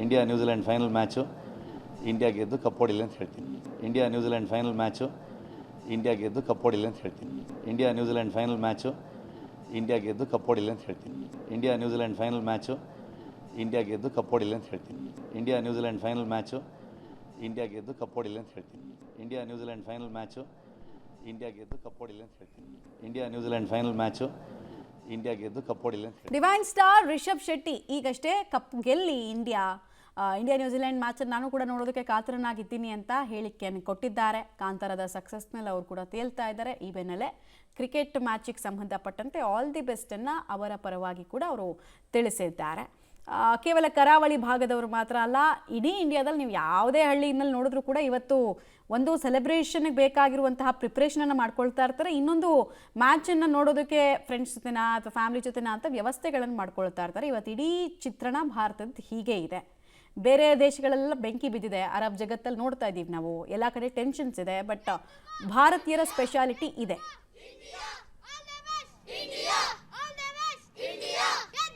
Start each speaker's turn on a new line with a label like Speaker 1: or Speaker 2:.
Speaker 1: India New Zealand final match India ಗೆದ್ದು cup ಹೊಡಿಲಿ ಅಂತ ಹೇಳ್ತೀನಿ. India New Zealand final match India ಗೆದ್ದು ಕಪ್ ಹೊಡಿಲಿ ಅಂತ ಹೇಳ್ತೀನಿ. India New Zealand final match India ಗೆದ್ದು ಕಪ್ ಹೊಡಿಲಿ ಅಂತ ಹೇಳ್ತೀನಿ. India New Zealand final match India ಗೆದ್ದು ಕಪ್ ಹೊಡಿಲಿ ಅಂತ ಹೇಳ್ತೀನಿ. India New Zealand final match India ಗೆದ್ದು ಕಪ್ ಹೊಡಿಲಿ ಅಂತ ಹೇಳ್ತೀನಿ. India New Zealand final match India ಗೆದ್ದು ಕಪ್ ಹೊಡಿಲಿ ಅಂತ ಹೇಳ್ತೀನಿ. India New Zealand final match India ಗೆದ್ದು ಕಪ್ ಹೊಡಿಲಿ ಅಂತ ಹೇಳ್ತೀನಿ.
Speaker 2: ಡಿವೈನ್ ಸ್ಟಾರ್ ರಿಷಬ್ ಶೆಟ್ಟಿ ಈಗಷ್ಟೇ ಕಪ್ ಗೆಲ್ಲಿ ಇಂಡಿಯಾ ನ್ಯೂಜಿಲೆಂಡ್ ಮ್ಯಾಚ್ ನಾನು ಕೂಡ ನೋಡೋದಕ್ಕೆ ಕಾತರನಾಗಿದ್ದೀನಿ ಅಂತ ಹೇಳಿಕೆಯನ್ನು ಕೊಟ್ಟಿದ್ದಾರೆ. ಕಾಂತಾರದ ಸಕ್ಸಸ್ನಲ್ಲಿ ಅವರು ಕೂಡ ತೇಲ್ತಾ ಇದ್ದಾರೆ. ಈ ಬೆನ್ನಲ್ಲೇ ಕ್ರಿಕೆಟ್ ಮ್ಯಾಚಿಗೆ ಸಂಬಂಧಪಟ್ಟಂತೆ ಆಲ್ ದಿ ಬೆಸ್ಟನ್ನು ಅವರ ಪರವಾಗಿ ಕೂಡ ಅವರು ತಿಳಿಸಿದ್ದಾರೆ. ಕೇವಲ ಕರಾವಳಿ ಭಾಗದವರು ಮಾತ್ರ ಅಲ್ಲ, ಇಡೀ ಇಂಡಿಯಾದಲ್ಲಿ ನೀವು ಯಾವುದೇ ಹಳ್ಳಿಯಲ್ಲಿ ನೋಡಿದ್ರೂ ಕೂಡ ಇವತ್ತು ಒಂದು ಸೆಲೆಬ್ರೇಷನ್ಗೆ ಬೇಕಾಗಿರುವಂತಹ ಪ್ರಿಪ್ರೇಷನನ್ನು ಮಾಡ್ಕೊಳ್ತಾ ಇರ್ತಾರೆ. ಇನ್ನೊಂದು ಮ್ಯಾಚನ್ನು ನೋಡೋದಕ್ಕೆ ಫ್ರೆಂಡ್ಸ್ ಜೊತೆನಾ ಅಥವಾ ಫ್ಯಾಮಿಲಿ ಜೊತೆನಾ ಅಂತ ವ್ಯವಸ್ಥೆಗಳನ್ನು ಮಾಡ್ಕೊಳ್ತಾ ಇರ್ತಾರೆ. ಇವತ್ತು ಇಡೀ ಚಿತ್ರಣ ಭಾರತದ ಹೀಗೆ ಇದೆ. ಬೇರೆ ದೇಶಗಳೆಲ್ಲ ಬೆಂಕಿ ಬಿದ್ದಿದೆ, ಅರಬ್ ಜಗತ್ತಲ್ಲಿ ನೋಡ್ತಾ ಇದ್ದೀವಿ ನಾವು, ಎಲ್ಲ ಕಡೆ ಟೆನ್ಷನ್ಸ್ ಇದೆ. ಬಟ್ ಭಾರತೀಯರ ಸ್ಪೆಷಾಲಿಟಿ ಇದೆ.